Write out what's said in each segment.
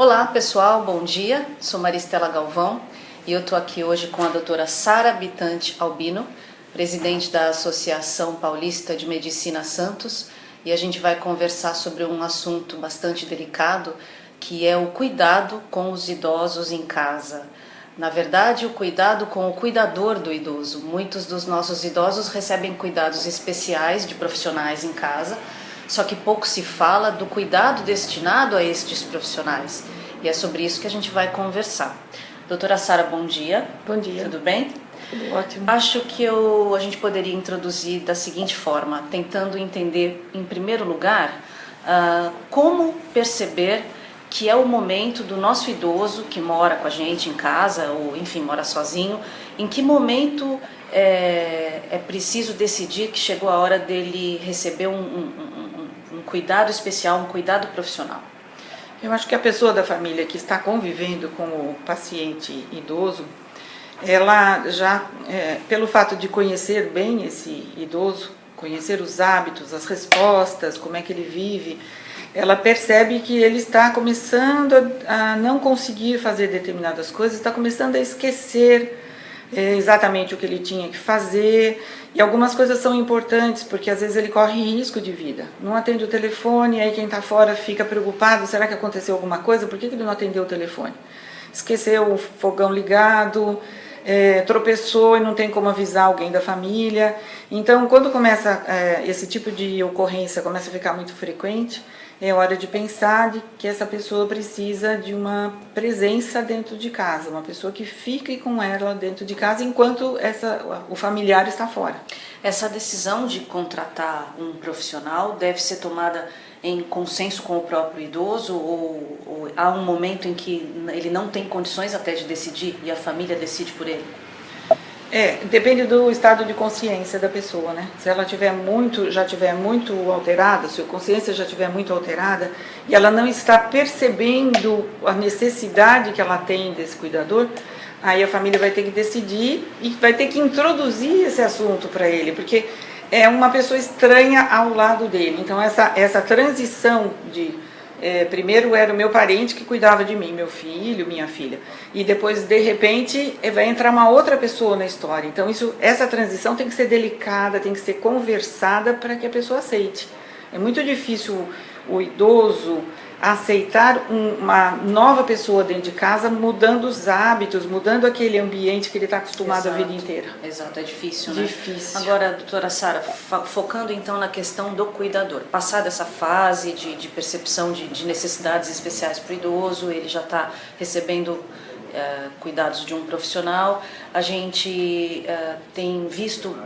Olá pessoal, bom dia, sou Maristela Galvão e eu estou aqui hoje com a doutora Sara Bitante Albino, presidente da Associação Paulista de Medicina Santos, e a gente vai conversar sobre um assunto bastante delicado, que é o cuidado com os idosos em casa. Na verdade, o cuidado com o cuidador do idoso. Muitos dos nossos idosos recebem cuidados especiais de profissionais em casa, só que pouco se fala do cuidado destinado a estes profissionais. E é sobre isso que a gente vai conversar. Doutora Sara, bom dia. Bom dia. Tudo bem? Tudo ótimo. Acho que a gente poderia introduzir da seguinte forma, tentando entender, em primeiro lugar, como perceber que é o momento do nosso idoso que mora com a gente em casa, ou enfim, mora sozinho, em que momento é preciso decidir que chegou a hora dele receber um cuidado especial, um cuidado profissional. Eu acho que a pessoa da família que está convivendo com o paciente idoso, ela já, pelo fato de conhecer bem esse idoso, conhecer os hábitos, as respostas, como é que ele vive, ela percebe que ele está começando a não conseguir fazer determinadas coisas, está começando a esquecer exatamente o que ele tinha que fazer, e algumas coisas são importantes, porque às vezes ele corre risco de vida, não atende o telefone, aí quem está fora fica preocupado, será que aconteceu alguma coisa, por que ele não atendeu o telefone? Esqueceu o fogão ligado, tropeçou e não tem como avisar alguém da família. Então, quando começa esse tipo de ocorrência, começa a ficar muito frequente, é hora de pensar que essa pessoa precisa de uma presença dentro de casa, uma pessoa que fique com ela dentro de casa enquanto o familiar está fora. Essa decisão de contratar um profissional deve ser tomada em consenso com o próprio idoso ou há um momento em que ele não tem condições até de decidir e a família decide por ele? Depende do estado de consciência da pessoa, né? Se ela já tiver muito alterada, se a consciência já tiver muito alterada e ela não está percebendo a necessidade que ela tem desse cuidador, aí a família vai ter que decidir e vai ter que introduzir esse assunto para ele, porque é uma pessoa estranha ao lado dele. Então essa transição de primeiro era o meu parente que cuidava de mim, meu filho, minha filha, e depois de repente vai entrar uma outra pessoa na história. Então essa transição tem que ser delicada, tem que ser conversada para que a pessoa aceite. É muito difícil o idoso aceitar uma nova pessoa dentro de casa, mudando os hábitos, mudando aquele ambiente que ele está acostumado a vida inteira. Exato, é difícil, né? Difícil. Agora, doutora Sara, focando então na questão do cuidador, passada essa fase de percepção de necessidades especiais para o idoso, ele já está recebendo cuidados de um profissional, a gente tem visto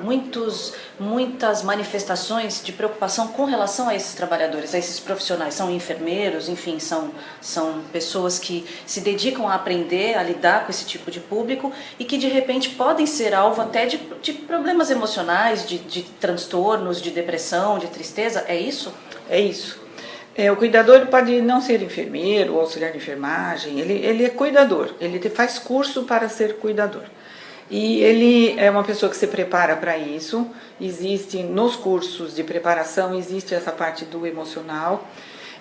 muitas manifestações de preocupação com relação a esses trabalhadores, a esses profissionais, são enfermeiros, enfim, são pessoas que se dedicam a aprender a lidar com esse tipo de público e que de repente podem ser alvo até de problemas emocionais, de transtornos, de depressão, de tristeza, é isso? É isso. O cuidador pode não ser enfermeiro ou auxiliar de enfermagem, ele é cuidador, ele faz curso para ser cuidador. E ele é uma pessoa que se prepara para isso, existe nos cursos de preparação, existe essa parte do emocional.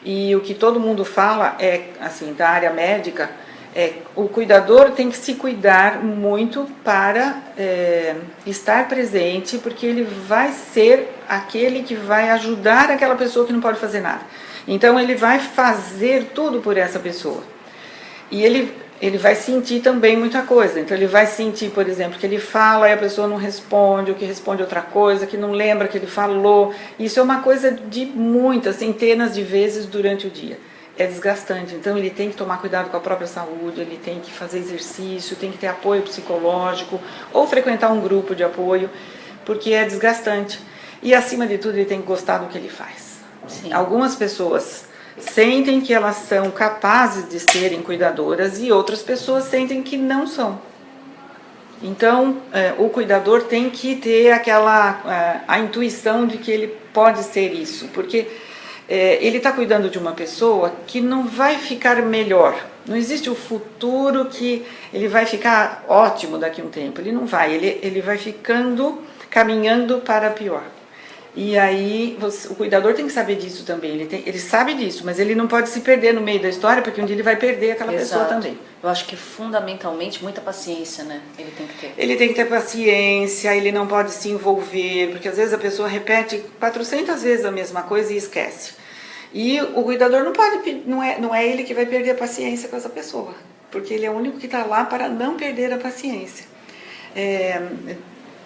E o que todo mundo fala assim, da área médica, o cuidador tem que se cuidar muito para estar presente, porque ele vai ser aquele que vai ajudar aquela pessoa que não pode fazer nada. Então ele vai fazer tudo por essa pessoa. E ele vai sentir também muita coisa. Então ele vai sentir, por exemplo, que ele fala e a pessoa não responde, ou que responde outra coisa, que não lembra que ele falou. Isso é uma coisa de muitas, centenas de vezes durante o dia. É desgastante. Então ele tem que tomar cuidado com a própria saúde, ele tem que fazer exercício, tem que ter apoio psicológico, ou frequentar um grupo de apoio, porque é desgastante. E acima de tudo ele tem que gostar do que ele faz. Sim. Algumas pessoas sentem que elas são capazes de serem cuidadoras e outras pessoas sentem que não são. Então, o cuidador tem que ter a intuição de que ele pode ser isso, porque ele está cuidando de uma pessoa que não vai ficar melhor. Não existe o futuro que ele vai ficar ótimo daqui a um tempo. Ele não vai, ele vai caminhando para pior. E aí o cuidador tem que saber disso também. Ele sabe disso, mas ele não pode se perder no meio da história, porque um dia ele vai perder aquela pessoa também. Eu acho que fundamentalmente muita paciência, né? Ele tem que ter. Ele tem que ter paciência, ele não pode se envolver, porque às vezes a pessoa repete 400 vezes a mesma coisa e esquece. E o cuidador não é ele que vai perder a paciência com essa pessoa, porque ele é o único que está lá para não perder a paciência.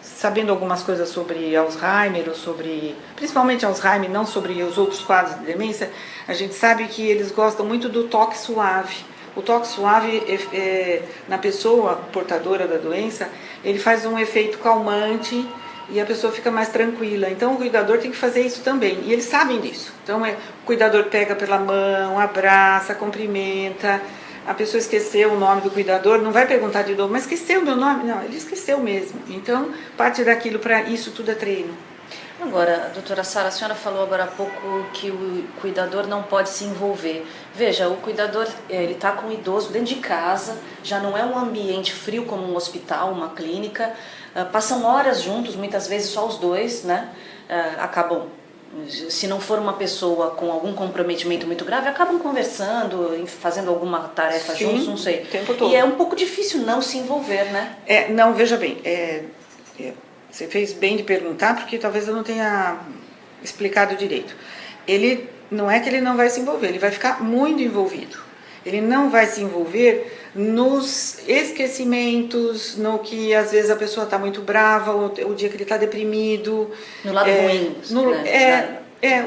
Sabendo algumas coisas sobre Alzheimer, principalmente Alzheimer, não sobre os outros quadros de demência, a gente sabe que eles gostam muito do toque suave. O toque suave, na pessoa portadora da doença, ele faz um efeito calmante e a pessoa fica mais tranquila. Então o cuidador tem que fazer isso também, e eles sabem disso. Então o cuidador pega pela mão, abraça, cumprimenta. A pessoa esqueceu o nome do cuidador, não vai perguntar de novo, mas esqueceu o meu nome? Não, ele esqueceu mesmo. Então, parte daquilo para isso tudo é treino. Agora, doutora Sara, a senhora falou agora há pouco que o cuidador não pode se envolver. Veja, o cuidador, ele está com o idoso dentro de casa, já não é um ambiente frio como um hospital, uma clínica, passam horas juntos, muitas vezes só os dois, né? Acabam, se não for uma pessoa com algum comprometimento muito grave, acabam conversando, fazendo alguma tarefa juntos, não sei. O tempo todo. E é um pouco difícil não se envolver, né? Não, veja bem, você fez bem de perguntar, porque talvez eu não tenha explicado direito. Ele não é que ele não vai se envolver, ele vai ficar muito envolvido. Ele não vai se envolver nos esquecimentos, no que às vezes a pessoa está muito brava, o dia que ele está deprimido. No lado ruim.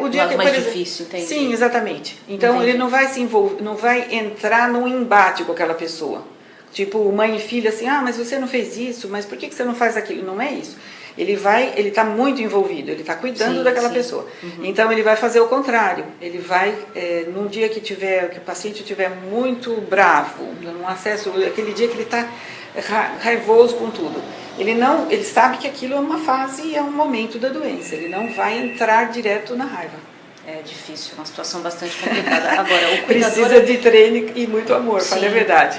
O dia lado que mais difícil, entendi. Sim, exatamente. Então Entendi. ele não vai se envolver, não vai entrar num embate com aquela pessoa. Tipo, mãe e filha assim, mas você não fez isso, mas por que você não faz aquilo? Não é isso. Ele está muito envolvido, ele está cuidando daquela pessoa. Uhum. Então ele vai fazer o contrário. Ele vai, num dia que o paciente estiver muito bravo, num acesso, aquele dia que ele está raivoso com tudo. Ele sabe que aquilo é uma fase, é um momento da doença. Ele não vai entrar direto na raiva. É difícil, uma situação bastante complicada. Agora, o cuidador precisa de treino e muito amor, fale a verdade.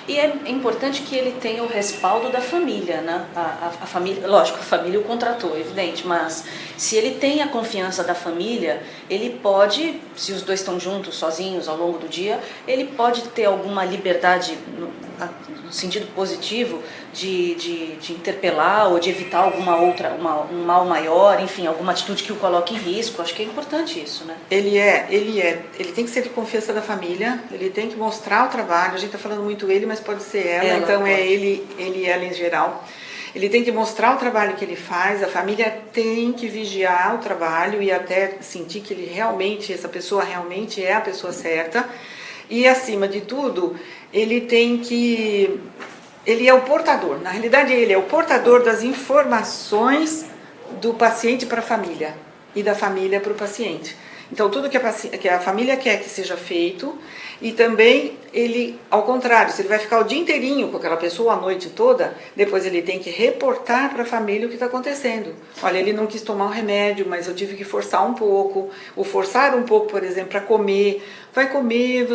E é importante que ele tenha o respaldo da família, né? A família, lógico, a família o contratou, evidente, mas se ele tem a confiança da família, ele pode, se os dois estão juntos, sozinhos, ao longo do dia, ele pode ter alguma liberdade, no sentido positivo, de interpelar ou de evitar alguma outra, um mal maior, enfim, alguma atitude que o coloque em risco. Acho que é importante isso, né? Ele tem que ser de confiança da família, ele tem que mostrar o trabalho, a gente está falando muito ele, mas pode ser ela então pode. Ele e ela em geral. Ele tem que mostrar o trabalho que ele faz, a família tem que vigiar o trabalho e até sentir que essa pessoa realmente é a pessoa certa. E acima de tudo, ele é o portador, na realidade ele é o portador das informações do paciente para a família e da família para o paciente. Então tudo que a família quer que seja feito, e também ele, ao contrário, se ele vai ficar o dia inteirinho com aquela pessoa, a noite toda, depois ele tem que reportar para a família o que está acontecendo. Olha, ele não quis tomar um remédio, mas eu tive que forçar um pouco, ou forçar um pouco, por exemplo, para comer, vai comer,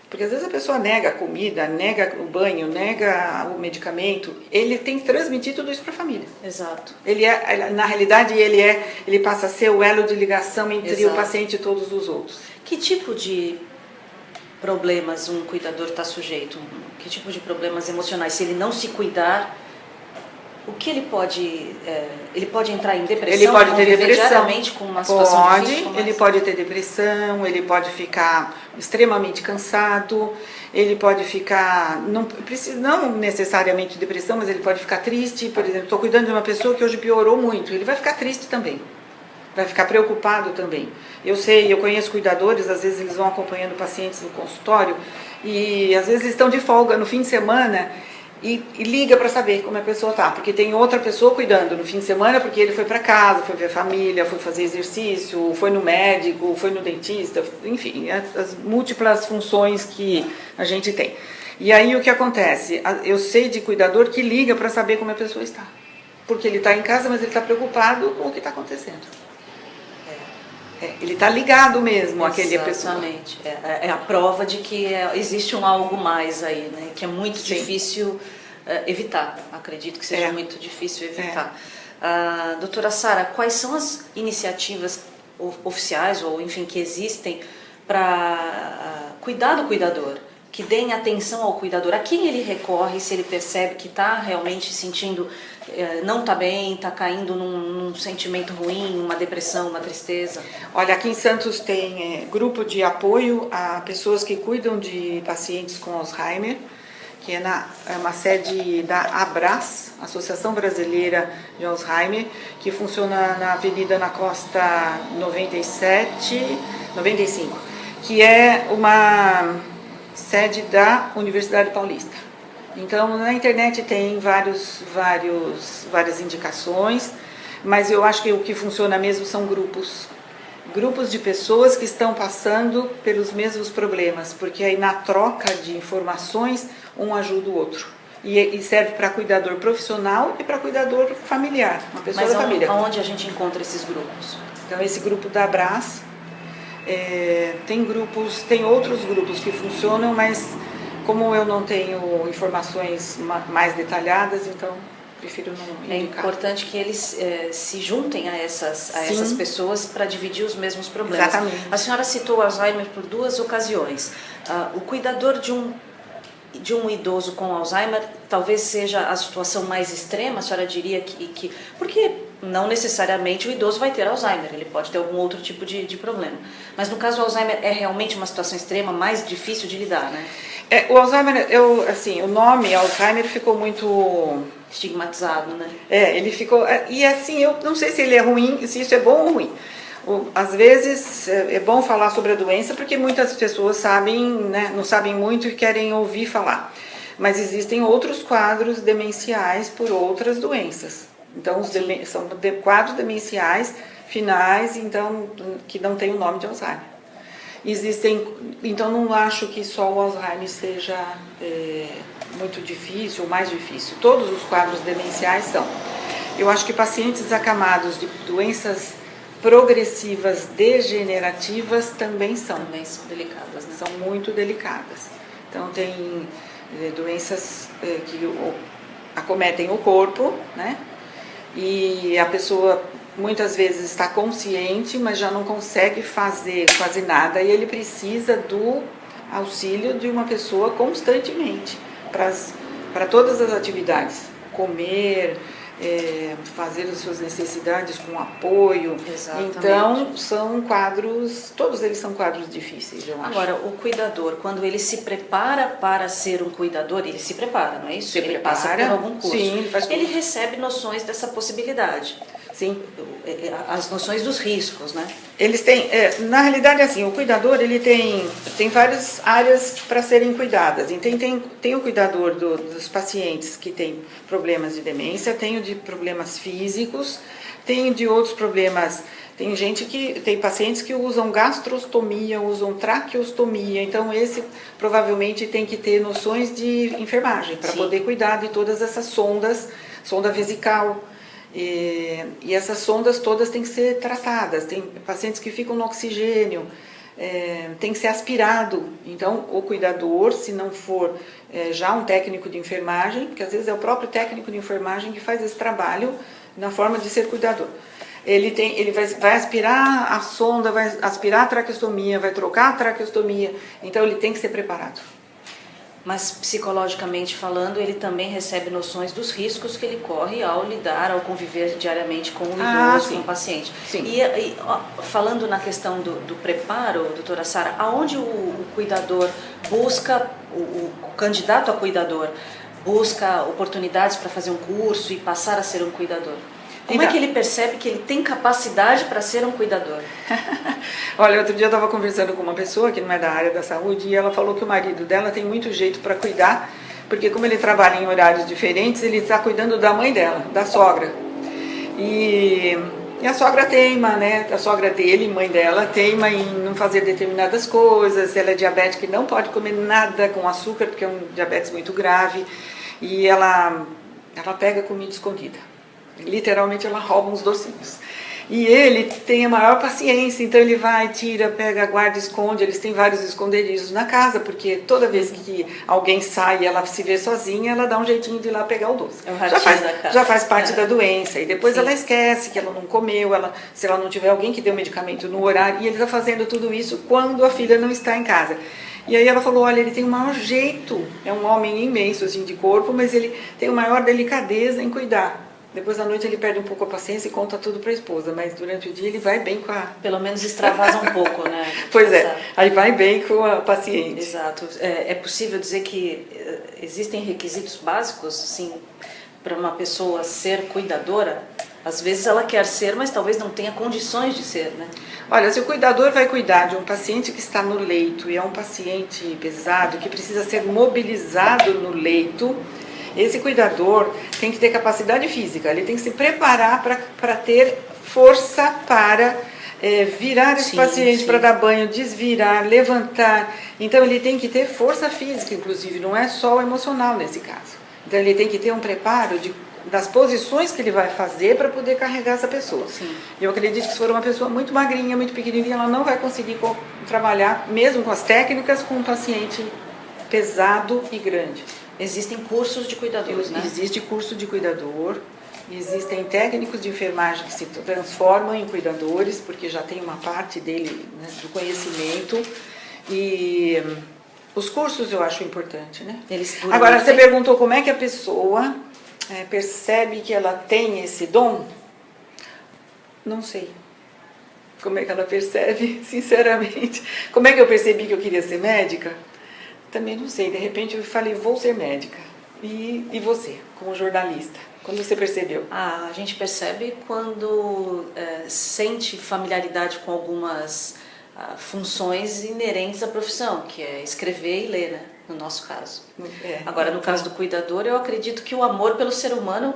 porque às vezes a pessoa nega a comida, nega o banho, nega o medicamento, ele tem que transmitir tudo isso para a família. Exato. Na realidade, ele passa a ser o elo de ligação entre Exato. o paciente e todos os outros. Que tipo de problemas um cuidador está sujeito? Que tipo de problemas emocionais? Se ele não se cuidar, o que ele pode entrar em depressão? Ele pode ter depressão. Diariamente com uma situação difícil? Ele pode ter depressão, ele pode ficar extremamente cansado, ele pode ficar, não necessariamente depressão, mas ele pode ficar triste. Por exemplo, estou cuidando de uma pessoa que hoje piorou muito, ele vai ficar triste também. Vai ficar preocupado também. Eu conheço cuidadores, às vezes eles vão acompanhando pacientes no consultório e às vezes estão de folga no fim de semana e liga para saber como a pessoa está, porque tem outra pessoa cuidando no fim de semana, porque ele foi para casa, foi ver a família, foi fazer exercício, foi no médico, foi no dentista, enfim, as múltiplas funções que a gente tem. E aí o que acontece? Eu sei de cuidador que liga para saber como a pessoa está, porque ele está em casa, mas ele está preocupado com o que está acontecendo. Ele está ligado mesmo àquele pessoa. Exatamente. É a prova de que existe um algo mais aí, né? Que é muito difícil evitar. Acredito que seja muito difícil evitar. Doutora Sara, quais são as iniciativas oficiais ou enfim que existem para cuidar do cuidador, que deem atenção ao cuidador, a quem ele recorre se ele percebe que está realmente sentindo, não está bem, está caindo num sentimento ruim, uma depressão, uma tristeza? Olha, aqui em Santos tem grupo de apoio a pessoas que cuidam de pacientes com Alzheimer, que é uma sede da ABRAS, Associação Brasileira de Alzheimer, que funciona na Avenida na Costa 95, que é uma sede da Universidade Paulista. Então, na internet tem várias indicações, mas eu acho que o que funciona mesmo são grupos de pessoas que estão passando pelos mesmos problemas, porque aí na troca de informações um ajuda o outro. E serve para cuidador profissional e para cuidador familiar, uma pessoa da família. Mas aonde a gente encontra esses grupos? Então, esse grupo da Abras, tem outros grupos que funcionam, mas como eu não tenho informações mais detalhadas, então prefiro não indicar. É importante que eles se juntem a essas pessoas para dividir os mesmos problemas. Exatamente. A senhora citou o Alzheimer por 2 ocasiões. O cuidador de um idoso com Alzheimer talvez seja a situação mais extrema, a senhora diria que porque não necessariamente o idoso vai ter Alzheimer, ele pode ter algum outro tipo de problema. Mas no caso do Alzheimer é realmente uma situação extrema, mais difícil de lidar, né? O Alzheimer, o nome Alzheimer ficou muito estigmatizado, né? Ele ficou, e assim, eu não sei se ele é ruim, se isso é bom ou ruim. Às vezes é bom falar sobre a doença porque muitas pessoas sabem, né, não sabem muito e querem ouvir falar. Mas existem outros quadros demenciais por outras doenças. Então, são quadros demenciais finais, então, que não tem o nome de Alzheimer. Então, não acho que só o Alzheimer seja muito difícil ou mais difícil. Todos os quadros demenciais são. Eu acho que pacientes acamados de doenças progressivas degenerativas também são delicadas, né? São muito delicadas. Então tem doenças que acometem o corpo, né? E a pessoa muitas vezes está consciente, mas já não consegue fazer quase nada, e ele precisa do auxílio de uma pessoa constantemente para todas as atividades, comer, fazer as suas necessidades com apoio. Exatamente. Então, são quadros, todos eles são quadros difíceis, eu acho. Agora, o cuidador, quando ele se prepara para ser um cuidador, ele se prepara, não é isso? Ele passa por algum curso. Sim, ele faz curso. Ele recebe noções dessa possibilidade. Sim. As noções dos riscos, né? Eles têm, na realidade, assim, o cuidador, ele tem várias áreas para serem cuidadas. Então, tem o cuidador dos pacientes que têm problemas de demência, tem o de problemas físicos, tem de outros problemas. Tem pacientes que usam gastrostomia, usam traqueostomia, então esse provavelmente tem que ter noções de enfermagem para poder cuidar de todas essas sondas, sonda vesical. E essas sondas todas têm que ser tratadas. Tem pacientes que ficam no oxigênio, tem que ser aspirado. Então, o cuidador, se não for já um técnico de enfermagem, porque às vezes é o próprio técnico de enfermagem que faz esse trabalho na forma de ser cuidador. Ele vai aspirar a sonda, vai aspirar a traqueostomia, vai trocar a traqueostomia. Então, ele tem que ser preparado. Mas psicologicamente falando, ele também recebe noções dos riscos que ele corre ao lidar, ao conviver diariamente com o idoso, com o paciente. Sim. E falando na questão do preparo, doutora Sara, aonde o cuidador busca, o candidato a cuidador busca oportunidades para fazer um curso e passar a ser um cuidador? Como é que ele percebe que ele tem capacidade para ser um cuidador? Olha, outro dia eu estava conversando com uma pessoa que não é da área da saúde e ela falou que o marido dela tem muito jeito para cuidar, porque como ele trabalha em horários diferentes, ele está cuidando da mãe dela, da sogra. E a sogra teima, né? A sogra dele, mãe dela, teima em não fazer determinadas coisas. Ela é diabética e não pode comer nada com açúcar, porque é um diabetes muito grave. E ela pega comida escondida. Literalmente ela rouba uns docinhos. E ele tem a maior paciência, então ele vai, tira, pega, guarda, esconde. Eles têm vários esconderijos na casa, porque toda vez que alguém sai e ela se vê sozinha, ela dá um jeitinho de ir lá pegar o doce. É o ratinho da casa. Já faz parte da doença. E depois Sim. ela esquece que ela não comeu, se ela não tiver alguém que dê o medicamento no horário. E ele está fazendo tudo isso quando a filha não está em casa. E aí ela falou, olha, ele tem o maior jeito, é um homem imenso assim de corpo, mas ele tem a maior delicadeza em cuidar. Depois da noite ele perde um pouco a paciência e conta tudo para a esposa, mas durante o dia ele vai bem com a... Pelo menos extravasa um pouco, né? Pois é, aí vai bem com a paciente. Exato. É possível dizer que existem requisitos básicos, assim, para uma pessoa ser cuidadora? Às vezes ela quer ser, mas talvez não tenha condições de ser, né? Olha, se o cuidador vai cuidar de um paciente que está no leito e é um paciente pesado, que precisa ser mobilizado no leito, esse cuidador tem que ter capacidade física, ele tem que se preparar para ter força para virar esse paciente, para dar banho, desvirar, levantar. Então ele tem que ter força física, inclusive, não é só o emocional nesse caso. Então ele tem que ter um preparo das posições que ele vai fazer para poder carregar essa pessoa. Sim. Eu acredito que se for uma pessoa muito magrinha, muito pequenininha, ela não vai conseguir trabalhar, mesmo com as técnicas, com um paciente pesado e grande. Existem cursos de cuidadores, né? Existe curso de cuidador, existem técnicos de enfermagem que se transformam em cuidadores, porque já tem uma parte dele, né, do conhecimento. E os cursos eu acho importante, né? Agora, você perguntou como é que a pessoa percebe que ela tem esse dom? Não sei. Como é que ela percebe, sinceramente? Como é que eu percebi que eu queria ser médica? Também não sei. De repente eu falei, vou ser médica. E você, como jornalista? Quando você percebeu? A gente percebe quando sente familiaridade com algumas funções inerentes à profissão, que é escrever e ler, né? No nosso caso. Agora, no caso do cuidador, eu acredito que o amor pelo ser humano,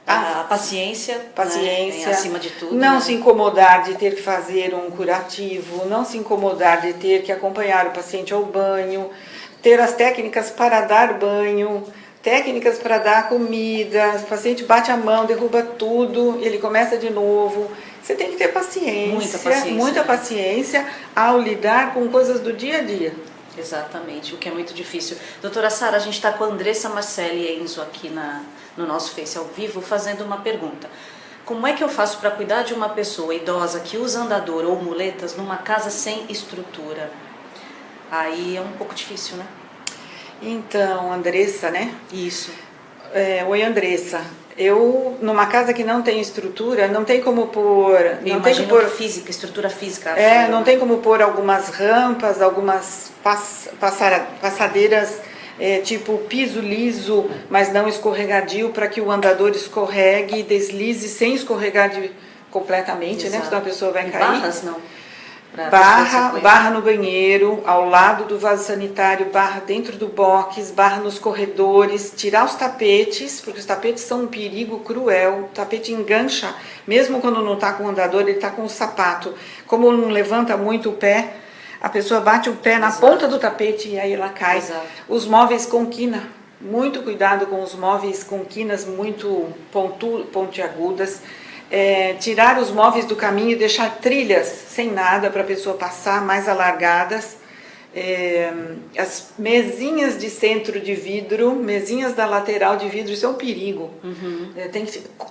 a paciência, né, acima de tudo. Não, né? se incomodar de ter que fazer um curativo, não se incomodar de ter que acompanhar o paciente ao banho, ter as técnicas para dar banho, técnicas para dar comida. O paciente bate a mão, derruba tudo, ele começa de novo. Você tem que ter paciência, muita paciência ao lidar com coisas do dia a dia. Exatamente, o que é muito difícil. Doutora Sara, a gente está com a Andressa Marcelli Enzo aqui no nosso Face ao vivo fazendo uma pergunta. Como é que eu faço para cuidar de uma pessoa idosa que usa andador ou muletas numa casa sem estrutura? Aí é um pouco difícil, né? Então, Andressa, né? Isso. Oi, Andressa. Eu, numa casa que não tem estrutura, não tem como pôr... Não tem como pôr estrutura física. Não tem como pôr algumas rampas, algumas passadeiras, tipo piso liso, mas não escorregadio, para que o andador escorregue e deslize sem escorregar completamente, né? Senão a pessoa vai cair. Barras, não? Barra no banheiro, ao lado do vaso sanitário, barra dentro do box, barra nos corredores, tirar os tapetes, porque os tapetes são um perigo cruel. O tapete engancha, mesmo quando não está com o andador, ele está com o sapato. Como não levanta muito o pé, a pessoa bate o pé na ponta do tapete e aí ela cai. Exato. Os móveis com quina, muito cuidado com os móveis com quinas muito pontiagudas. Tirar os móveis do caminho e deixar trilhas sem nada para a pessoa passar, mais alargadas. As mesinhas de centro de vidro, mesinhas da lateral de vidro, isso é um perigo. Uhum.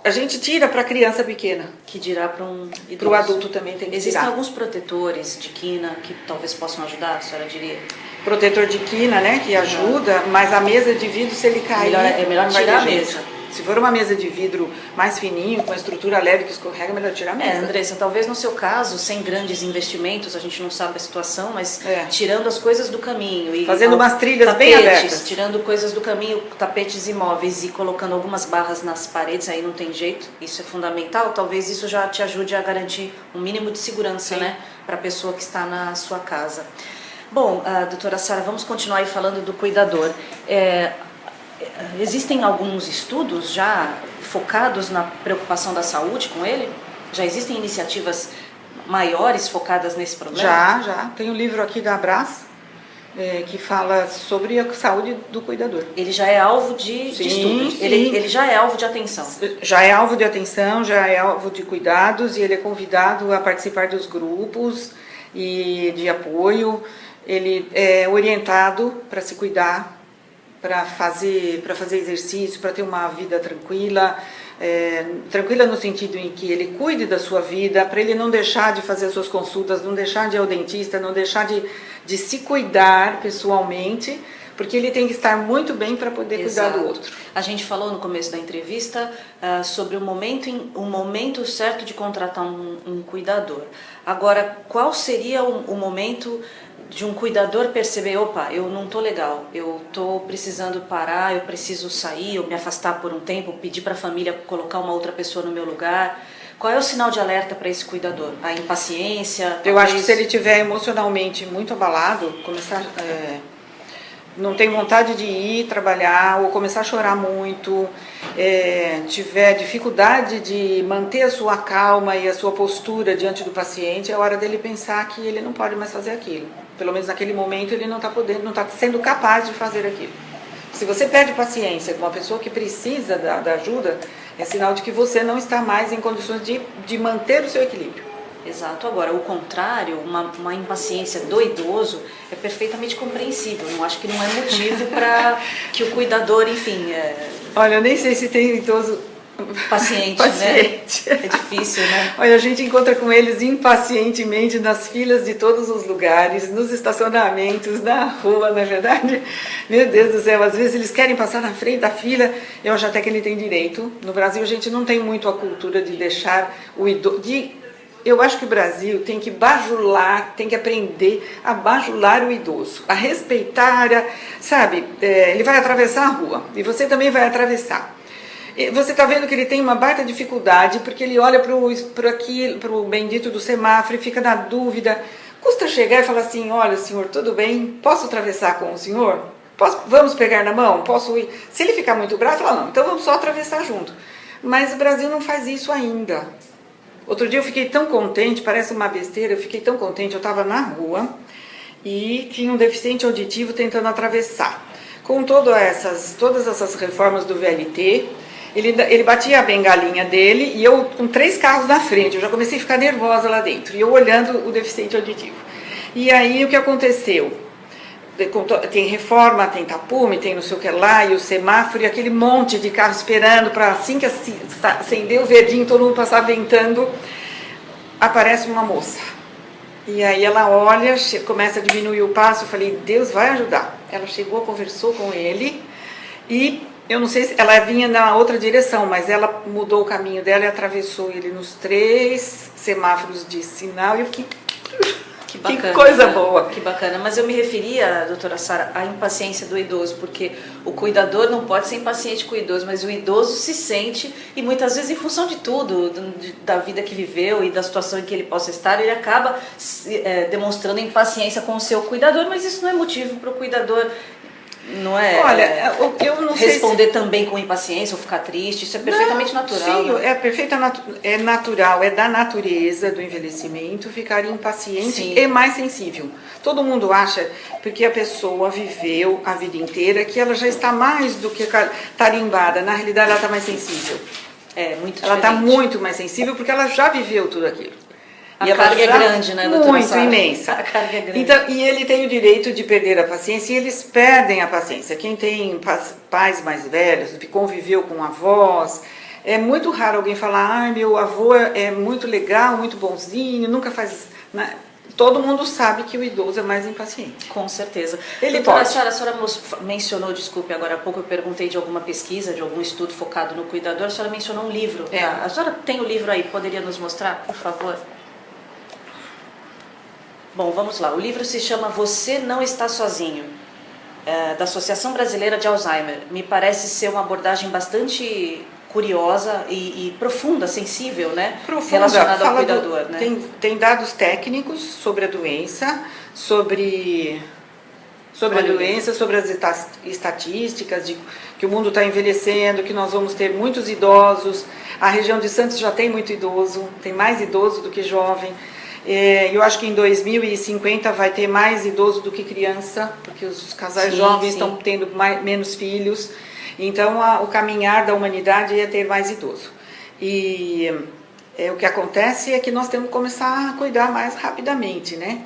A gente tira para a criança pequena. Que dirá para um idoso. Para o adulto também tem que Existem tirar. alguns protetores de quina que talvez possam ajudar, a senhora diria? Protetor de quina, né, que ajuda, mas a mesa de vidro, se ele cair... É melhor tirar a mesa. Se for uma mesa de vidro mais fininho, com a estrutura leve que escorrega, é melhor tirar a mesa. Andressa, talvez no seu caso, sem grandes investimentos, a gente não sabe a situação, mas tirando as coisas do caminho e fazendo umas trilhas bem abertas. Tirando coisas do caminho, tapetes imóveis e colocando algumas barras nas paredes, aí não tem jeito, isso é fundamental. Talvez isso já te ajude a garantir um mínimo de segurança, né, para a pessoa que está na sua casa. Bom, doutora Sara, vamos continuar aí falando do cuidador. Existem alguns estudos já focados na preocupação da saúde com ele? Já existem iniciativas maiores focadas nesse problema? Já. Tem um livro aqui da Abras, que fala sobre a saúde do cuidador. Ele já é alvo de estudo, ele já é alvo de atenção. Já é alvo de atenção, já é alvo de cuidados e ele é convidado a participar dos grupos e de apoio. Ele é orientado para se cuidar, para fazer exercício, para ter uma vida tranquila, tranquila no sentido em que ele cuide da sua vida, para ele não deixar de fazer as suas consultas, não deixar de ir ao dentista, não deixar de se cuidar pessoalmente, porque ele tem que estar muito bem para poder cuidar do outro. A gente falou no começo da entrevista sobre o momento certo de contratar um cuidador. Agora, qual seria o momento de um cuidador perceber, opa, eu não tô legal, eu tô precisando parar, eu preciso sair, ou me afastar por um tempo, pedir para a família colocar uma outra pessoa no meu lugar? Qual é o sinal de alerta para esse cuidador? A impaciência? Eu acho que se ele estiver emocionalmente muito abalado, não tem vontade de ir trabalhar ou começar a chorar muito, tiver dificuldade de manter a sua calma e a sua postura diante do paciente, é hora dele pensar que ele não pode mais fazer aquilo. Pelo menos naquele momento ele não está sendo capaz de fazer aquilo. Se você perde paciência com uma pessoa que precisa da ajuda, é sinal de que você não está mais em condições de manter o seu equilíbrio. Exato. Agora, o contrário, uma impaciência do idoso é perfeitamente compreensível. Não acho que não é motivo para que o cuidador, enfim... Olha, eu nem sei se tem idoso paciente, né? É difícil, né? Olha, a gente encontra com eles impacientemente nas filas de todos os lugares, nos estacionamentos, na rua, na verdade. Meu Deus do céu, às vezes eles querem passar na frente da fila, eu acho até que ele tem direito. No Brasil a gente não tem muito a cultura de deixar o idoso... Eu acho que o Brasil tem que bajular, tem que aprender a bajular o idoso, a respeitar, sabe? Ele vai atravessar a rua e você também vai atravessar. Você está vendo que ele tem uma baita dificuldade porque ele olha para o bendito do semáforo e fica na dúvida. Custa chegar e falar assim, olha senhor, tudo bem? Posso atravessar com o senhor? Vamos pegar na mão? Posso ir? Se ele ficar muito bravo, fala, não, então vamos só atravessar junto. Mas o Brasil não faz isso ainda. Outro dia eu fiquei tão contente, parece uma besteira, eu fiquei tão contente, eu estava na rua e tinha um deficiente auditivo tentando atravessar. Com todas essas reformas do VLT, ele batia a bengalinha dele e eu com 3 carros na frente, eu já comecei a ficar nervosa lá dentro, e eu olhando o deficiente auditivo. E aí o que aconteceu? Tem reforma, tem tapume, tem não sei o que lá, e o semáforo, e aquele monte de carro esperando para assim que acender o verdinho, todo mundo passar ventando, aparece uma moça. E aí ela olha, começa a diminuir o passo, eu falei, Deus vai ajudar. Ela chegou, conversou com ele, e eu não sei se ela vinha na outra direção, mas ela mudou o caminho dela e atravessou ele nos 3 semáforos de sinal, e eu fiquei... Que bacana, que coisa boa. Que bacana. Mas eu me referia, doutora Sara, à impaciência do idoso, porque o cuidador não pode ser impaciente com o idoso, mas o idoso se sente, e muitas vezes em função de tudo, da vida que viveu e da situação em que ele possa estar, ele acaba demonstrando impaciência com o seu cuidador, mas isso não é motivo para o cuidador... Não é? Olha, eu não responder sei também com impaciência ou ficar triste, isso é perfeitamente natural. Sim, né? É natural, é da natureza do envelhecimento ficar impaciente Sim. e mais sensível. Todo mundo acha, porque a pessoa viveu a vida inteira, que ela já está mais do que tarimbada. Na realidade, ela está mais sensível. É, muito diferente. Ela está muito mais sensível porque ela já viveu tudo aquilo. A carga é grande, né, doutora Muito, Sara? imensa. A carga é grande. Então, e ele tem o direito de perder a paciência, e eles perdem a paciência. Quem tem pais mais velhos, que conviveu com avós, é muito raro alguém falar, ai, meu avô é muito legal, muito bonzinho, nunca faz... Né? Todo mundo sabe que o idoso é mais impaciente. Com certeza. Ele doutora pode. Sara, a senhora mencionou, desculpe, agora há pouco eu perguntei de alguma pesquisa, de algum estudo focado no cuidador, a senhora mencionou um livro. A senhora tem o livro aí, poderia nos mostrar, por favor? Bom, vamos lá. O livro se chama Você Não Está Sozinho, da Associação Brasileira de Alzheimer. Me parece ser uma abordagem bastante curiosa e profunda, sensível, né? Profunda, relacionada ao cuidador. Né? Tem dados técnicos sobre a doença, sobre a doença, sobre as estatísticas de que o mundo está envelhecendo, que nós vamos ter muitos idosos. A região de Santos já tem muito idoso, tem mais idoso do que jovem. Eu acho que em 2050 vai ter mais idoso do que criança, porque os casais jovens estão tendo menos filhos. Então, o caminhar da humanidade é ter mais idoso. E o que acontece é que nós temos que começar a cuidar mais rapidamente, né?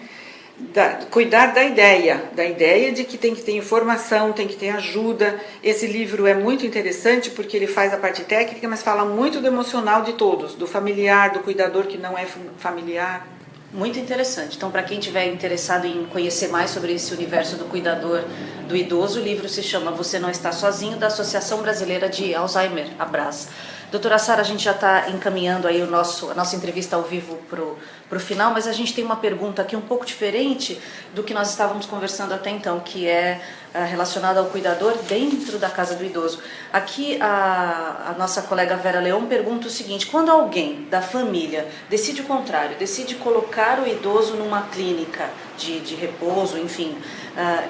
Cuidar da ideia de que tem que ter informação, tem que ter ajuda. Esse livro é muito interessante porque ele faz a parte técnica, mas fala muito do emocional de todos, do familiar, do cuidador que não é familiar. Muito interessante. Então, para quem estiver interessado em conhecer mais sobre esse universo do cuidador do idoso, o livro se chama Você Não Está Sozinho, da Associação Brasileira de Alzheimer, Abras. Doutora Sara, a gente já está encaminhando aí a nossa entrevista ao vivo para o final, mas a gente tem uma pergunta aqui um pouco diferente do que nós estávamos conversando até então, que é relacionada ao cuidador dentro da casa do idoso. Aqui a nossa colega Vera Leão pergunta o seguinte: quando alguém da família decide o contrário, decide colocar o idoso numa clínica de repouso, enfim,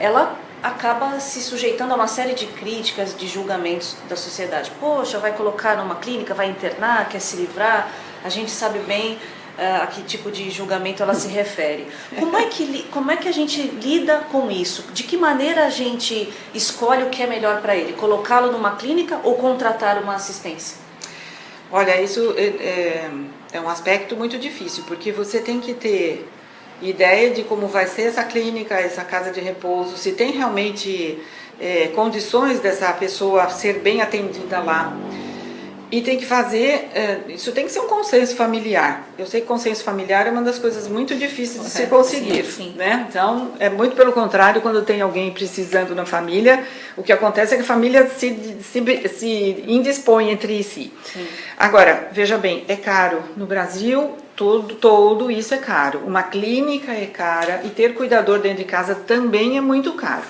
ela acaba se sujeitando a uma série de críticas, de julgamentos da sociedade. Poxa, vai colocar numa clínica, vai internar, quer se livrar. A gente sabe bem a que tipo de julgamento ela se refere. Como é que a gente lida com isso? De que maneira a gente escolhe o que é melhor para ele? Colocá-lo numa clínica ou contratar uma assistência? Olha, isso é um aspecto muito difícil, porque você tem que ter ideia de como vai ser essa clínica, essa casa de repouso, se tem realmente condições dessa pessoa ser bem atendida lá. E tem que fazer, isso tem que ser um consenso familiar. Eu sei que consenso familiar é uma das coisas muito difíceis de se conseguir, sim. Né? Então, é muito pelo contrário, quando tem alguém precisando na família, o que acontece é que a família se indispõe entre si. Sim. Agora, veja bem, é caro. No Brasil, todo isso é caro. Uma clínica é cara e ter cuidador dentro de casa também é muito caro.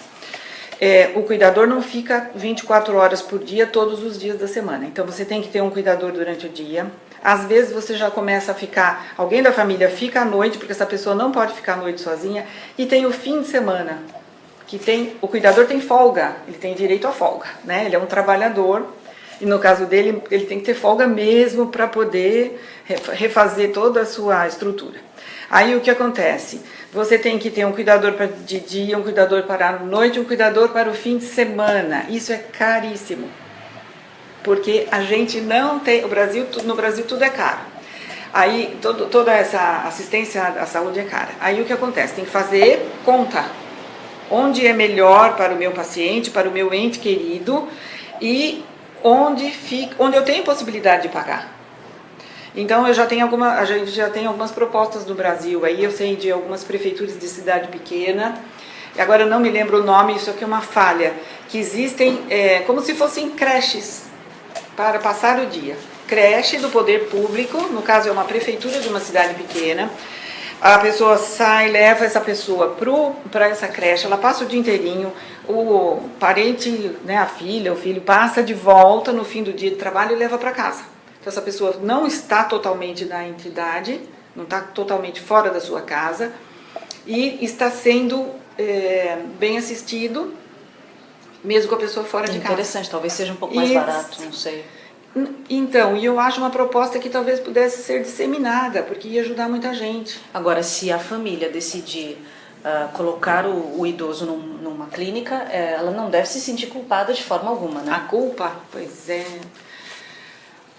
O cuidador não fica 24 horas por dia, todos os dias da semana. Então, você tem que ter um cuidador durante o dia. Às vezes, você já começa a ficar... Alguém da família fica à noite, porque essa pessoa não pode ficar à noite sozinha. E tem o fim de semana, o cuidador tem folga, ele tem direito à folga, né? Ele é um trabalhador. E no caso dele, ele tem que ter folga mesmo para poder refazer toda a sua estrutura. Aí o que acontece? Você tem que ter um cuidador de dia, um cuidador para a noite, um cuidador para o fim de semana. Isso é caríssimo. Porque a gente não tem... No Brasil tudo é caro. Aí toda essa assistência à saúde é cara. Aí o que acontece? Tem que fazer conta. Onde é melhor para o meu paciente, para o meu ente querido e onde eu tenho possibilidade de pagar. Então a gente já tem algumas propostas no Brasil, aí eu sei de algumas prefeituras de cidade pequena, agora eu não me lembro o nome, isso aqui é uma falha, que existem como se fossem creches para passar o dia. Creche do poder público, no caso é uma prefeitura de uma cidade pequena, a pessoa sai, leva essa pessoa para essa creche, ela passa o dia inteirinho, o parente, né, a filha, o filho, passa de volta no fim do dia de trabalho e leva para casa. Então, essa pessoa não está totalmente na entidade, não está totalmente fora da sua casa e está sendo bem assistido, mesmo com a pessoa fora de casa. Interessante, talvez seja um pouco mais barato, não sei. Então, e eu acho uma proposta que talvez pudesse ser disseminada, porque ia ajudar muita gente. Agora, se a família decidir colocar o idoso numa clínica, ela não deve se sentir culpada de forma alguma, né? A culpa? Pois é.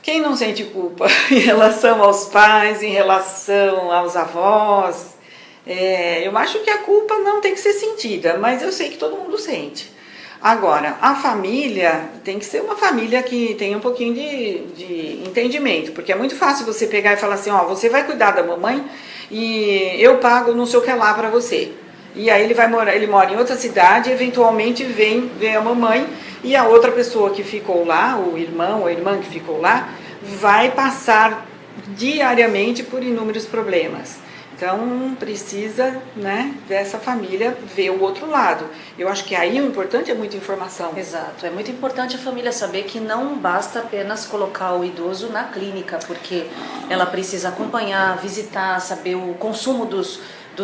Quem não sente culpa em relação aos pais, em relação aos avós? Eu acho que a culpa não tem que ser sentida, mas eu sei que todo mundo sente. Agora, a família tem que ser uma família que tenha um pouquinho de entendimento, porque é muito fácil você pegar e falar assim, ó, você vai cuidar da mamãe e eu pago não sei o que lá para você. E aí ele mora em outra cidade e eventualmente vem ver a mamãe e a outra pessoa que ficou lá, o irmão ou a irmã que ficou lá, vai passar diariamente por inúmeros problemas. Então, precisa, né, dessa família ver o outro lado. Eu acho que aí o importante é muita informação. Exato. É muito importante a família saber que não basta apenas colocar o idoso na clínica, porque ela precisa acompanhar, visitar, saber o consumo dos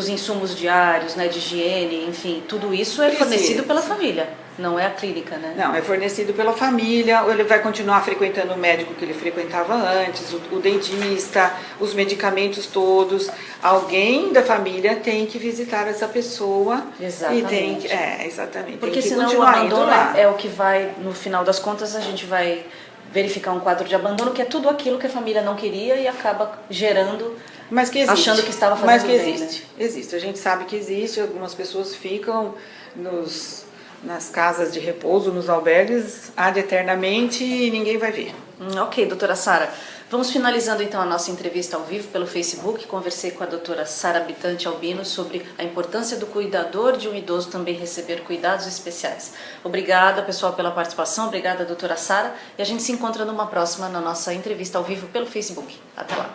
insumos diários, né, de higiene, enfim, tudo isso é fornecido pela família. Não é a clínica, né? Não, é fornecido pela família, ou ele vai continuar frequentando o médico que ele frequentava antes, o dentista, os medicamentos todos. Alguém da família tem que visitar essa pessoa. Exatamente. E tem que, exatamente. Porque tem que senão o continuar indo abandono lá. é o que vai, no final das contas, a gente vai verificar um quadro de abandono, que é tudo aquilo que a família não queria e acaba gerando, Mas que existe. achando que estava fazendo Mas que bem, existe. né? Existe. A gente sabe que existe. Algumas pessoas ficam nas casas de repouso, nos albergues, ad eternamente e ninguém vai ver. Ok, doutora Sara. Vamos finalizando então a nossa entrevista ao vivo pelo Facebook. Conversei com a doutora Sara Bitante Albino sobre a importância do cuidador de um idoso também receber cuidados especiais. Obrigada, pessoal, pela participação. Obrigada, doutora Sara. E a gente se encontra numa próxima, na nossa entrevista ao vivo pelo Facebook. Até lá.